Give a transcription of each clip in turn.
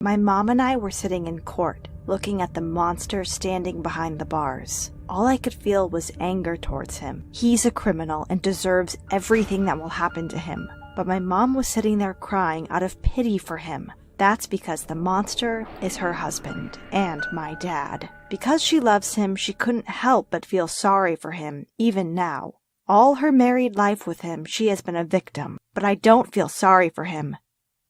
My mom and I were sitting in court, looking at the monster standing behind the bars. All I could feel was anger towards him. He's a criminal and deserves everything that will happen to him. But my mom was sitting there crying out of pity for him. That's because the monster is her husband and my dad. Because she loves him, she couldn't help but feel sorry for him, even now. All her married life with him, she has been a victim. But I don't feel sorry for him.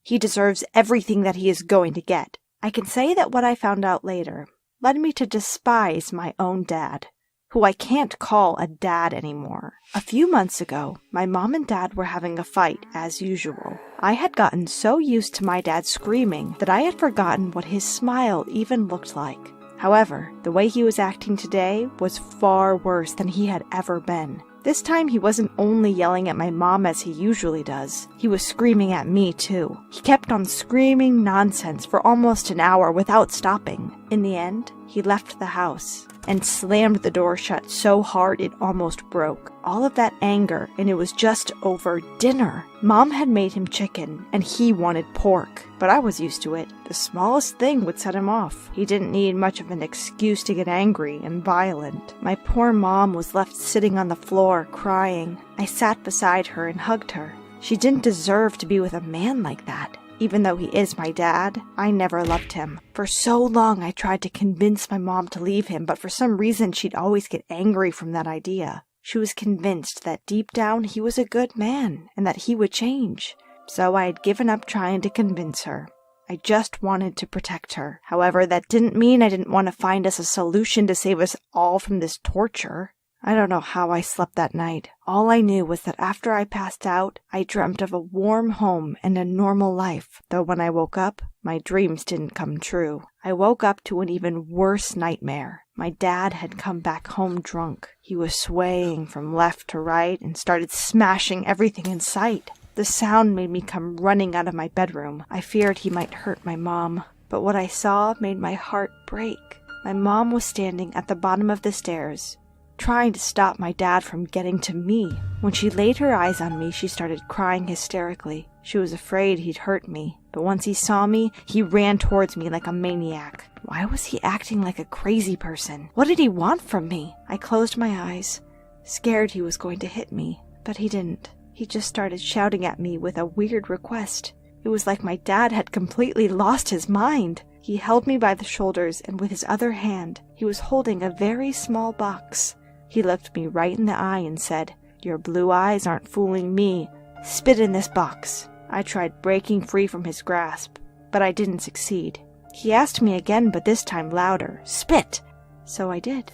He deserves everything that he is going to get. I can say that what I found out later led me to despise my own dad, who I can't call a dad anymore. A few months ago, my mom and dad were having a fight, as usual. I had gotten so used to my dad screaming that I had forgotten what his smile even looked like. However, the way he was acting today was far worse than he had ever been. This time he wasn't only yelling at my mom as he usually does, he was screaming at me too. He kept on screaming nonsense for almost an hour without stopping. In the end, he left the house and slammed the door shut so hard it almost broke. All of that anger, and it was just over dinner. Mom had made him chicken, and he wanted pork. But I was used to it. The smallest thing would set him off. He didn't need much of an excuse to get angry and violent. My poor mom was left sitting on the floor, crying. I sat beside her and hugged her. She didn't deserve to be with a man like that. Even though he is my dad, I never loved him. For so long I tried to convince my mom to leave him, but for some reason she'd always get angry from that idea. She was convinced that deep down he was a good man, and that he would change. So I had given up trying to convince her. I just wanted to protect her. However, that didn't mean I didn't want to find us a solution to save us all from this torture. I don't know how I slept that night. All I knew was that after I passed out, I dreamt of a warm home and a normal life, though when I woke up, my dreams didn't come true. I woke up to an even worse nightmare. My dad had come back home drunk. He was swaying from left to right and started smashing everything in sight. The sound made me come running out of my bedroom. I feared he might hurt my mom, but what I saw made my heart break. My mom was standing at the bottom of the stairs, trying to stop my dad from getting to me. When she laid her eyes on me, she started crying hysterically. She was afraid he'd hurt me, but once he saw me, he ran towards me like a maniac. Why was he acting like a crazy person? What did he want from me? I closed my eyes, scared he was going to hit me, but he didn't. He just started shouting at me with a weird request. It was like my dad had completely lost his mind. He held me by the shoulders, and with his other hand, he was holding a very small box. He looked me right in the eye and said, "Your blue eyes aren't fooling me. Spit in this box." I tried breaking free from his grasp, but I didn't succeed. He asked me again, but this time louder, "Spit!" So I did.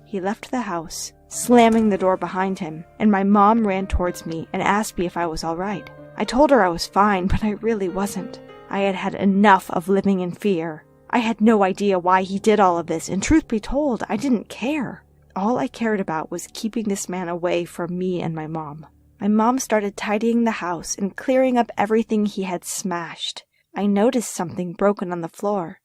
He left the house, slamming the door behind him, and my mom ran towards me and asked me if I was all right. I told her I was fine, but I really wasn't. I had had enough of living in fear. I had no idea why he did all of this, and truth be told, I didn't care. All I cared about was keeping this man away from me and my mom. My mom started tidying the house and clearing up everything he had smashed. I noticed something broken on the floor.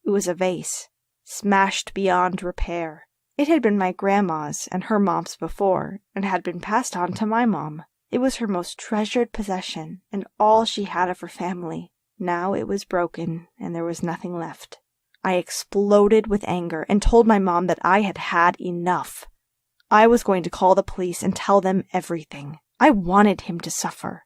It was a vase, smashed beyond repair. It had been my grandma's and her mom's before, and had been passed on to my mom. It was her most treasured possession, and all she had of her family. Now it was broken, and there was nothing left. I exploded with anger and told my mom that I had had enough. I was going to call the police and tell them everything. I wanted him to suffer,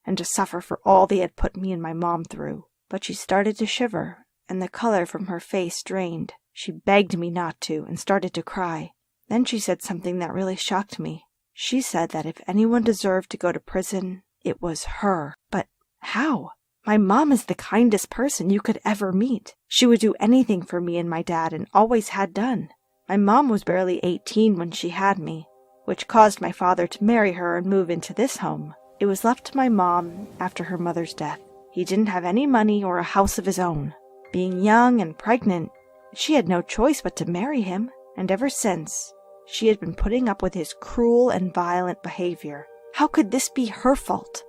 and to suffer for all they had put me and my mom through. But she started to shiver, and the color from her face drained. She begged me not to and started to cry. Then she said something that really shocked me. She said that if anyone deserved to go to prison, it was her. But how? My mom is the kindest person you could ever meet. She would do anything for me and my dad and always had done. My mom was barely 18 when she had me, which caused my father to marry her and move into this home. It was left to my mom after her mother's death. He didn't have any money or a house of his own. Being young and pregnant, she had no choice but to marry him, and ever since, she had been putting up with his cruel and violent behavior. How could this be her fault?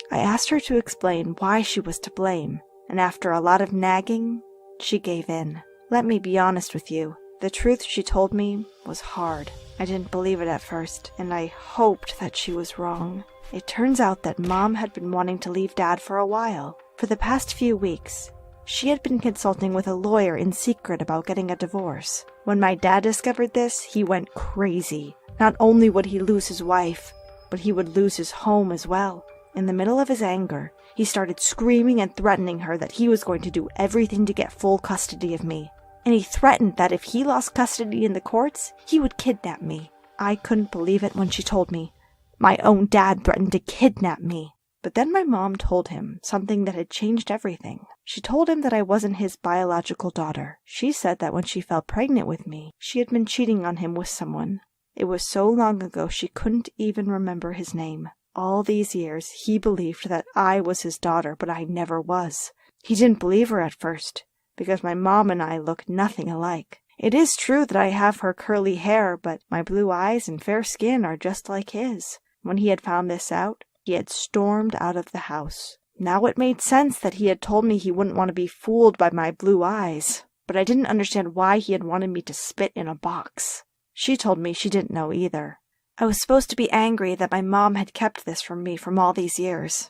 I asked her to explain why she was to blame, and after a lot of nagging, she gave in. Let me be honest with you. The truth she told me was hard. I didn't believe it at first, and I hoped that she was wrong. It turns out that Mom had been wanting to leave Dad for a while. For the past few weeks, She had been consulting with a lawyer in secret about getting a divorce. When my dad discovered this, he went crazy. Not only would he lose his wife, but he would lose his home as well. In the middle of his anger, he started screaming and threatening her that he was going to do everything to get full custody of me. And he threatened that if he lost custody in the courts, he would kidnap me. I couldn't believe it when she told me. My own dad threatened to kidnap me. But then my mom told him something that had changed everything. She told him that I wasn't his biological daughter. She said that when she fell pregnant with me, she had been cheating on him with someone. It was so long ago she couldn't even remember his name. All these years, he believed that I was his daughter, but I never was. He didn't believe her at first, because my mom and I look nothing alike. It is true that I have her curly hair, but my blue eyes and fair skin are just like his. When he had found this out, he had stormed out of the house. Now it made sense that he had told me he wouldn't want to be fooled by my blue eyes, but I didn't understand why he had wanted me to spit in a box. She told me she didn't know either. I was supposed to be angry that my mom had kept this from me from all these years.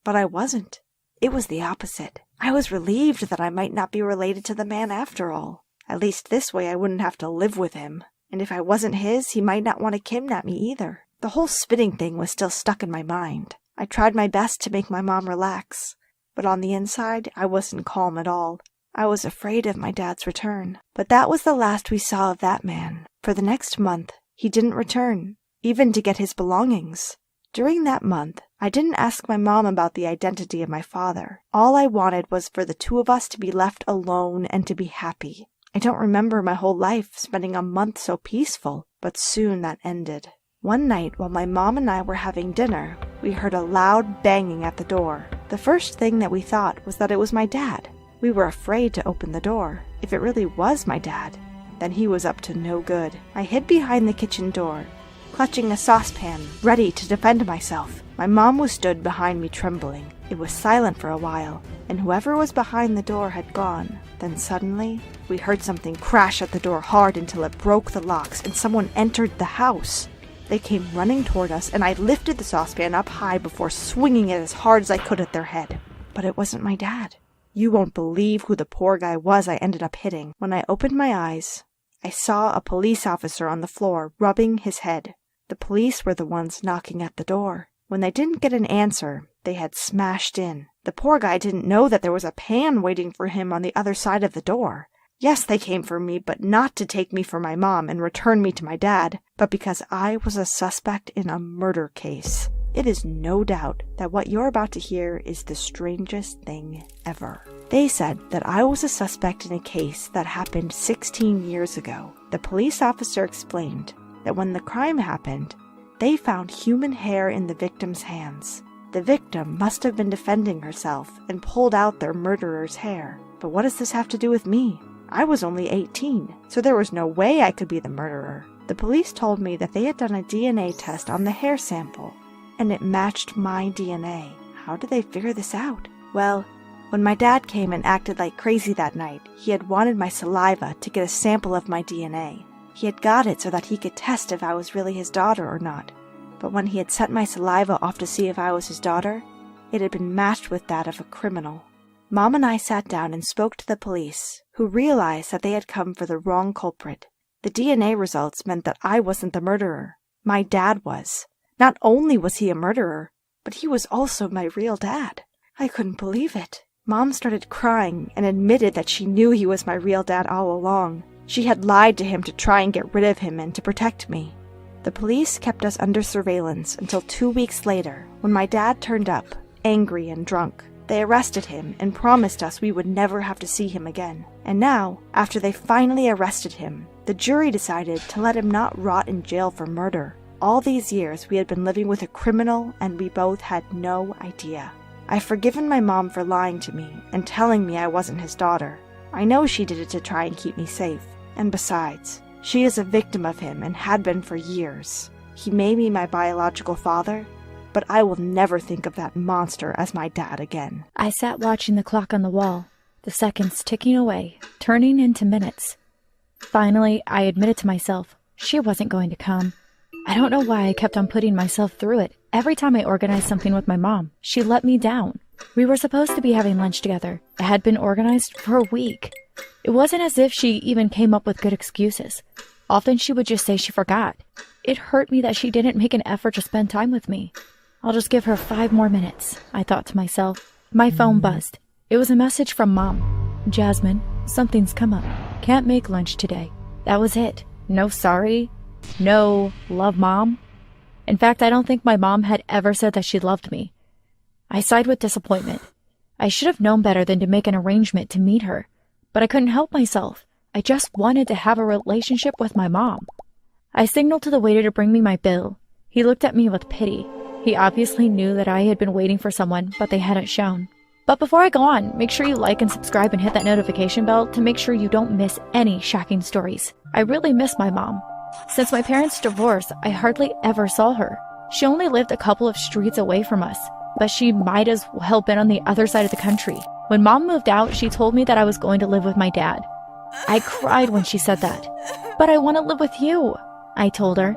But I wasn't. It was the opposite. I was relieved that I might not be related to the man after all. At least this way I wouldn't have to live with him. And if I wasn't his, he might not want to kidnap me either. The whole spitting thing was still stuck in my mind. I tried my best to make my mom relax. But on the inside, I wasn't calm at all. I was afraid of my dad's return. But that was the last we saw of that man. For the next month, he didn't return, even to get his belongings. During that month, I didn't ask my mom about the identity of my father. All I wanted was for the two of us to be left alone and to be happy. I don't remember my whole life spending a month so peaceful, but soon that ended. One night, while my mom and I were having dinner, we heard a loud banging at the door. The first thing that we thought was that it was my dad. We were afraid to open the door. If it really was my dad, then he was up to no good. I hid behind the kitchen door, clutching a saucepan, ready to defend myself. My mom was stood behind me trembling. It was silent for a while, and whoever was behind the door had gone. Then suddenly, we heard something crash at the door hard until it broke the locks, and someone entered the house. They came running toward us, and I lifted the saucepan up high before swinging it as hard as I could at their head. But it wasn't my dad. You won't believe who the poor guy was I ended up hitting. When I opened my eyes, I saw a police officer on the floor rubbing his head. The police were the ones knocking at the door. When they didn't get an answer, they had smashed in. The poor guy didn't know that there was a pan waiting for him on the other side of the door. Yes, they came for me, but not to take me for my mom and return me to my dad, but because I was a suspect in a murder case. It is no doubt that what you're about to hear is the strangest thing ever. They said that I was a suspect in a case that happened 16 years ago. The police officer explained that when the crime happened, they found human hair in the victim's hands. The victim must have been defending herself and pulled out their murderer's hair. But what does this have to do with me? I was only 18, so there was no way I could be the murderer. The police told me that they had done a DNA test on the hair sample, and it matched my DNA. How did they figure this out? Well, when my dad came and acted like crazy that night, he had wanted my saliva to get a sample of my DNA. He had got it so that he could test if I was really his daughter or not. But when he had sent my saliva off to see if I was his daughter, it had been matched with that of a criminal. Mom and I sat down and spoke to the police, who realized that they had come for the wrong culprit. The DNA results meant that I wasn't the murderer. My dad was. Not only was he a murderer, but he was also my real dad. I couldn't believe it. Mom started crying and admitted that she knew he was my real dad all along. She had lied to him to try and get rid of him and to protect me. The police kept us under surveillance until 2 weeks later, when my dad turned up, angry and drunk. They arrested him and promised us we would never have to see him again. And now, after they finally arrested him, the jury decided to let him not rot in jail for murder. All these years we had been living with a criminal and we both had no idea. I've forgiven my mom for lying to me and telling me I wasn't his daughter. I know she did it to try and keep me safe. And besides, she is a victim of him and had been for years. He may be my biological father, but I will never think of that monster as my dad again. I sat watching the clock on the wall, the seconds ticking away, turning into minutes. Finally, I admitted to myself, she wasn't going to come. I don't know why I kept on putting myself through it. Every time I organized something with my mom, she let me down. We were supposed to be having lunch together. It had been organized for a week. It wasn't as if she even came up with good excuses. Often she would just say she forgot. It hurt me that she didn't make an effort to spend time with me. I'll just give her 5 more minutes, I thought to myself. My phone buzzed. It was a message from Mom. Jasmine, something's come up. Can't make lunch today. That was it. No sorry. No love, Mom. In fact, I don't think my mom had ever said that she loved me. I sighed with disappointment. I should have known better than to make an arrangement to meet her. But I couldn't help myself. I just wanted to have a relationship with my mom. I signaled to the waiter to bring me my bill. He looked at me with pity. He obviously knew that I had been waiting for someone, but they hadn't shown. But before I go on, make sure you like and subscribe and hit that notification bell to make sure you don't miss any shocking stories. I really miss my mom. Since my parents' divorce, I hardly ever saw her. She only lived a couple of streets away from us, but she might as well been on the other side of the country. When Mom moved out, she told me that I was going to live with my dad. I cried when she said that. But I want to live with you, I told her.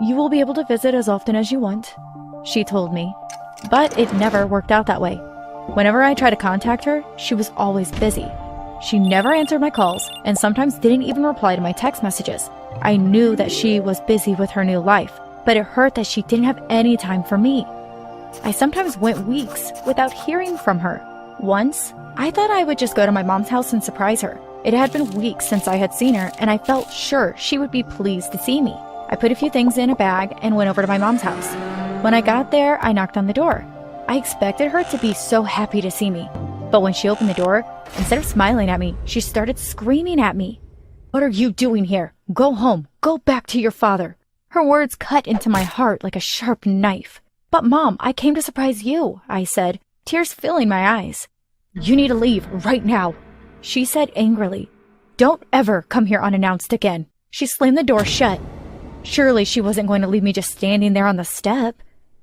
You will be able to visit as often as you want, she told me. But it never worked out that way. Whenever I tried to contact her, she was always busy. She never answered my calls and sometimes didn't even reply to my text messages. I knew that she was busy with her new life, but it hurt that she didn't have any time for me. I sometimes went weeks without hearing from her. Once, I thought I would just go to my mom's house and surprise her. It had been weeks since I had seen her, and I felt sure she would be pleased to see me. I put a few things in a bag and went over to my mom's house. When I got there, I knocked on the door. I expected her to be so happy to see me. But when she opened the door, instead of smiling at me, she started screaming at me. What are you doing here? Go home. Go back to your father. Her words cut into my heart like a sharp knife. But Mom, I came to surprise you, I said, tears filling my eyes. You need to leave right now, she said angrily. Don't ever come here unannounced again. She slammed the door shut. Surely she wasn't going to leave me just standing there on the step.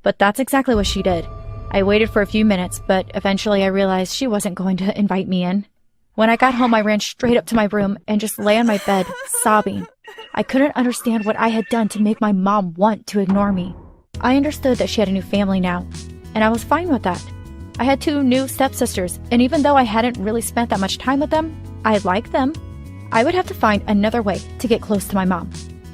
But that's exactly what she did. I waited for a few minutes, but eventually I realized she wasn't going to invite me in. When I got home, I ran straight up to my room and just lay on my bed, sobbing. I couldn't understand what I had done to make my mom want to ignore me. I understood that she had a new family now, and I was fine with that. I had 2 new stepsisters, and even though I hadn't really spent that much time with them, I liked them. I would have to find another way to get close to my mom.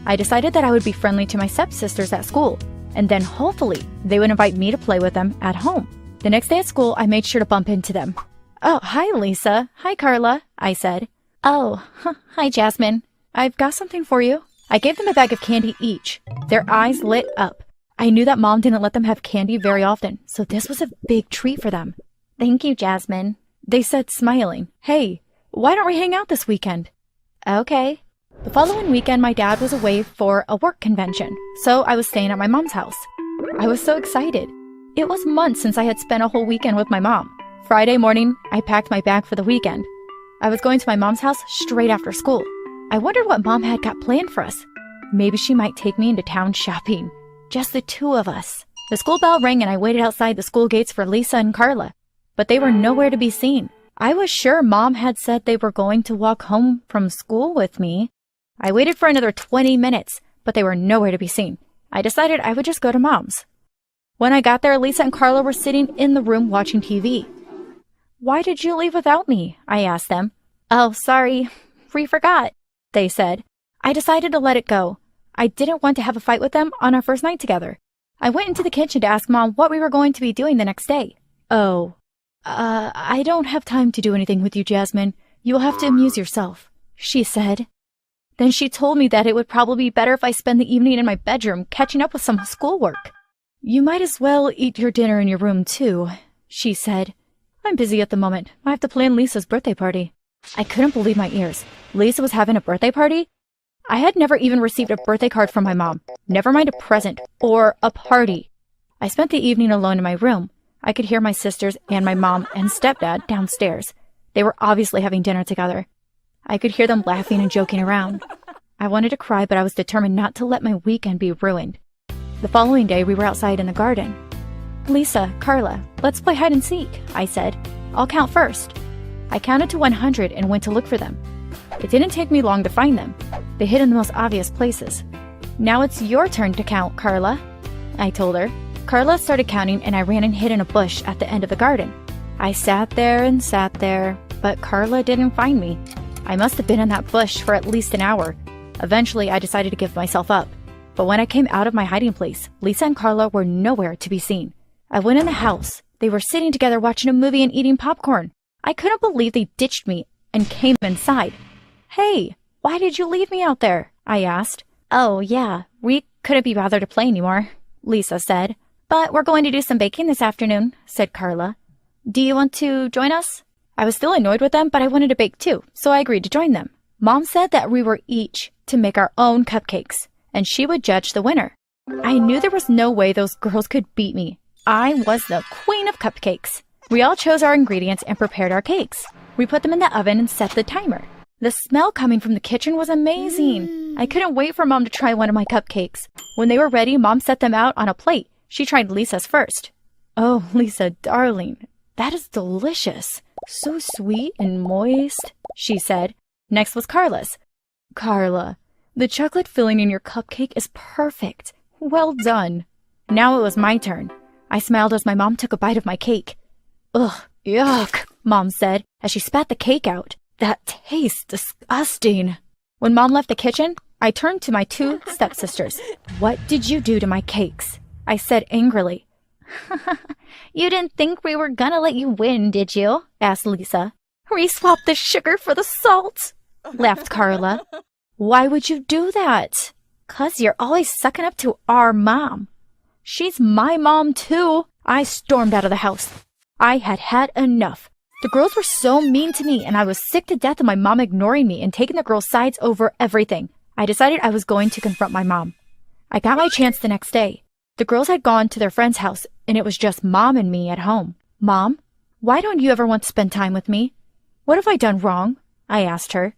I decided that I would be friendly to my stepsisters at school, and then hopefully they would invite me to play with them at home. The next day at school, I made sure to bump into them. Oh, hi, Lisa. Hi, Carla, I said. Oh, hi, Jasmine. I've got something for you. I gave them a bag of candy each. Their eyes lit up. I knew that Mom didn't let them have candy very often, so this was a big treat for them. Thank you, Jasmine, they said, smiling. Hey, why don't we hang out this weekend? Okay. The following weekend, my dad was away for a work convention, so I was staying at my mom's house. I was so excited. It was months since I had spent a whole weekend with my mom. Friday morning, I packed my bag for the weekend. I was going to my mom's house straight after school. I wondered what Mom had got planned for us. Maybe she might take me into town shopping. Just the 2 of us. The school bell rang and I waited outside the school gates for Lisa and Carla, but they were nowhere to be seen. I was sure Mom had said they were going to walk home from school with me. I waited for another 20 minutes, but they were nowhere to be seen. I decided I would just go to Mom's. When I got there, Lisa and Carla were sitting in the room watching TV. Why did you leave without me? I asked them. Oh, sorry. We forgot, they said. I decided to let it go. I didn't want to have a fight with them on our first night together. I went into the kitchen to ask Mom what we were going to be doing the next day. Oh, I don't have time to do anything with you, Jasmine. You will have to amuse yourself, she said. Then she told me that it would probably be better if I spend the evening in my bedroom catching up with some schoolwork. You might as well eat your dinner in your room, too, she said. I'm busy at the moment. I have to plan Lisa's birthday party. I couldn't believe my ears. Lisa was having a birthday party? I had never even received a birthday card from my mom, never mind a present or a party. I spent the evening alone in my room. I could hear my sisters and my mom and stepdad downstairs. They were obviously having dinner together. I could hear them laughing and joking around. I wanted to cry, but I was determined not to let my weekend be ruined. The following day, we were outside in the garden. Lisa, Carla, let's play hide and seek, I said. I'll count first. I counted to 100 and went to look for them. It didn't take me long to find them. They hid in the most obvious places. Now it's your turn to count, Carla, I told her. Carla started counting and I ran and hid in a bush at the end of the garden. I sat there, but Carla didn't find me. I must have been in that bush for at least an hour. Eventually, I decided to give myself up. But when I came out of my hiding place, Lisa and Carla were nowhere to be seen. I went in the house. They were sitting together watching a movie and eating popcorn. I couldn't believe they ditched me and came inside. "Hey, why did you leave me out there?" I asked. "Oh, yeah, we couldn't be bothered to play anymore," Lisa said. "But we're going to do some baking this afternoon," said Carla. "Do you want to join us?" I was still annoyed with them, but I wanted to bake too, so I agreed to join them. Mom said that we were each to make our own cupcakes, and she would judge the winner. I knew there was no way those girls could beat me. I was the queen of cupcakes. We all chose our ingredients and prepared our cakes. We put them in the oven and set the timer. The smell coming from the kitchen was amazing. I couldn't wait for Mom to try one of my cupcakes. When they were ready, Mom set them out on a plate. She tried Lisa's first. "Oh, Lisa, darling, that is delicious. So sweet and moist," she said. Next was Carla's. "Carla, the chocolate filling in your cupcake is perfect. Well done." Now it was my turn. I smiled as my mom took a bite of my cake. "Ugh, yuck," Mom said as she spat the cake out. "That tastes disgusting." When Mom left the kitchen, I turned to my two stepsisters. "What did you do to my cakes?" I said angrily. "You didn't think we were gonna let you win, did you?" asked Lisa. "Re-swap the sugar for the salt," laughed Carla. "Why would you do that?" "'Cause you're always sucking up to our mom." "She's my mom too." I stormed out of the house. I had had enough. The girls were so mean to me, and I was sick to death of my mom ignoring me and taking the girls' sides over everything. I decided I was going to confront my mom. I got my chance the next day. The girls had gone to their friend's house, and it was just Mom and me at home. "Mom, why don't you ever want to spend time with me? What have I done wrong?" I asked her.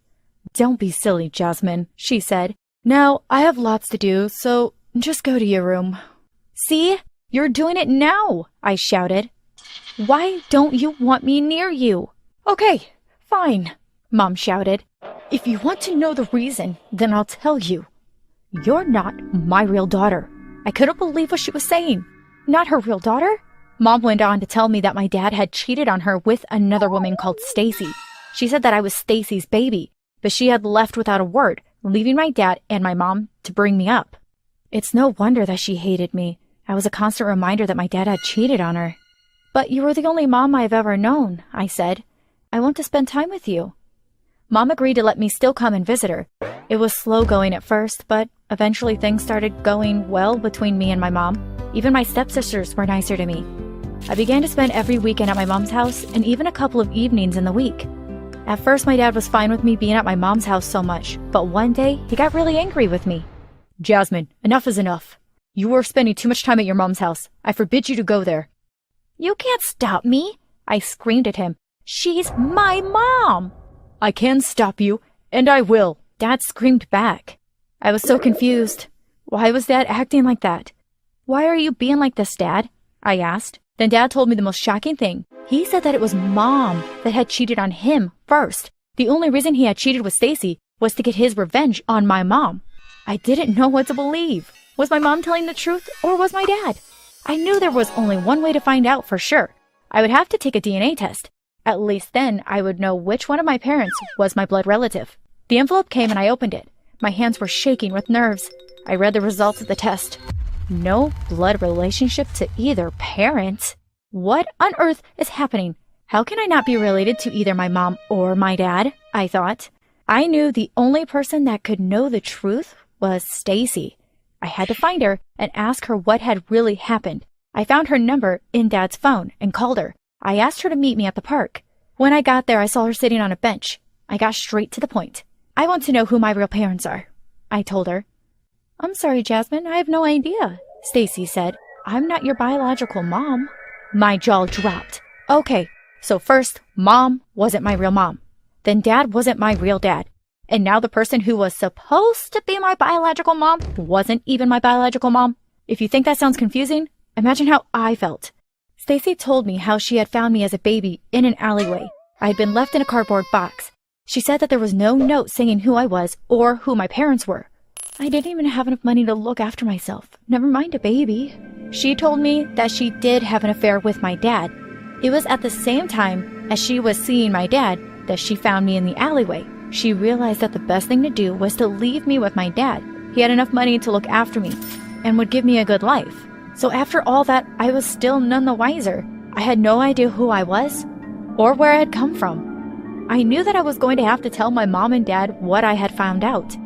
"Don't be silly, Jasmine," she said. "Now, I have lots to do, so just go to your room." "See? You're doing it now," I shouted. "Why don't you want me near you?" "Okay, fine," Mom shouted. "If you want to know the reason, then I'll tell you. You're not my real daughter." I couldn't believe what she was saying. Not her real daughter? Mom went on to tell me that my dad had cheated on her with another woman called Stacy. She said that I was Stacy's baby, but she had left without a word, leaving my dad and my mom to bring me up. It's no wonder that she hated me. I was a constant reminder that my dad had cheated on her. "But you were the only mom I've ever known," I said. "I want to spend time with you." Mom agreed to let me still come and visit her. It was slow going at first, but eventually things started going well between me and my mom. Even my stepsisters were nicer to me. I began to spend every weekend at my mom's house and even a couple of evenings in the week. At first, my dad was fine with me being at my mom's house so much, but one day he got really angry with me. "Jasmine, enough is enough. You are spending too much time at your mom's house. I forbid you to go there." "You can't stop me," I screamed at him. "She's my mom." "I can stop you, and I will," Dad screamed back. I was so confused. Why was Dad acting like that? "Why are you being like this, Dad?" I asked. Then Dad told me the most shocking thing. He said that it was Mom that had cheated on him first. The only reason he had cheated with Stacy was to get his revenge on my mom. I didn't know what to believe. Was my mom telling the truth, or was my dad? I knew there was only one way to find out for sure. I would have to take a DNA test. At least then I would know which one of my parents was my blood relative. The envelope came and I opened it. My hands were shaking with nerves. I read the results of the test. No blood relationship to either parent. What on earth is happening? How can I not be related to either my mom or my dad? I thought. I knew the only person that could know the truth was Stacy. I had to find her and ask her what had really happened. I found her number in Dad's phone and called her. I asked her to meet me at the park. When I got there, I saw her sitting on a bench. I got straight to the point. "I want to know who my real parents are," I told her. "I'm sorry, Jasmine, I have no idea," Stacy said. "I'm not your biological mom." My jaw dropped. Okay, so first, Mom wasn't my real mom. Then Dad wasn't my real dad. And now the person who was supposed to be my biological mom wasn't even my biological mom. If you think that sounds confusing, imagine how I felt. Stacy told me how she had found me as a baby in an alleyway. I had been left in a cardboard box. She said that there was no note saying who I was or who my parents were. I didn't even have enough money to look after myself, never mind a baby. She told me that she did have an affair with my dad. It was at the same time as she was seeing my dad that she found me in the alleyway. She realized that the best thing to do was to leave me with my dad. He had enough money to look after me and would give me a good life. So after all that, I was still none the wiser. I had no idea who I was or where I had come from. I knew that I was going to have to tell my mom and dad what I had found out.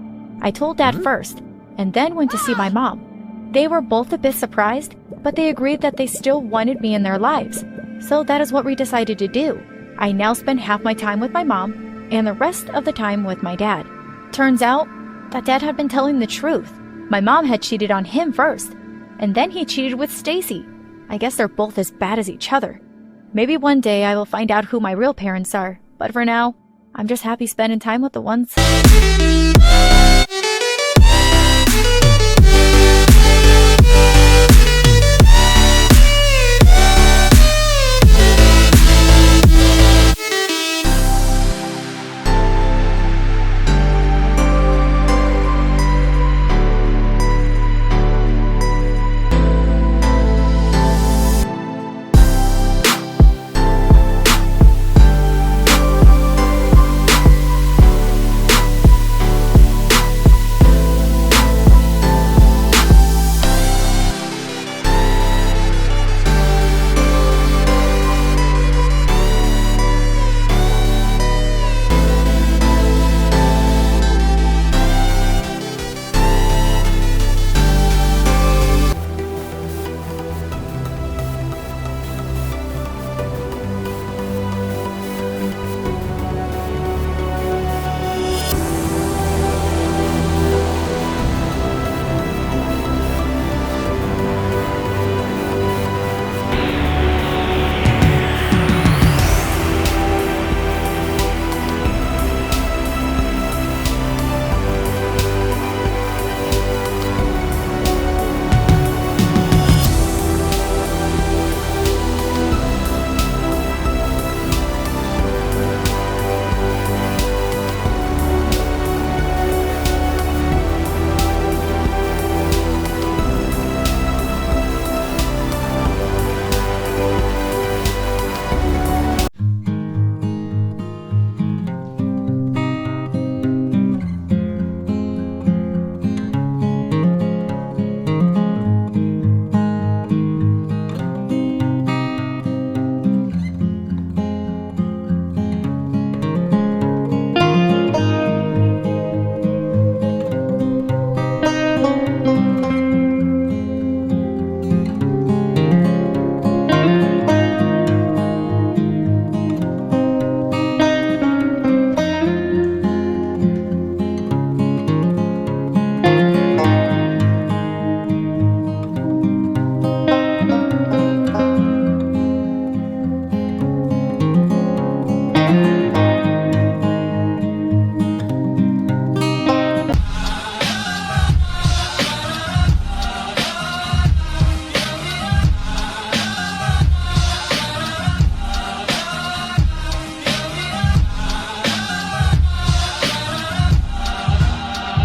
I told Dad first, and then went to see my mom. They were both a bit surprised, but they agreed that they still wanted me in their lives. So that is what we decided to do. I now spend half my time with my mom, and the rest of the time with my dad. Turns out that Dad had been telling the truth. My mom had cheated on him first, and then he cheated with Stacy. I guess they're both as bad as each other. Maybe one day I will find out who my real parents are, but for now, I'm just happy spending time with the ones.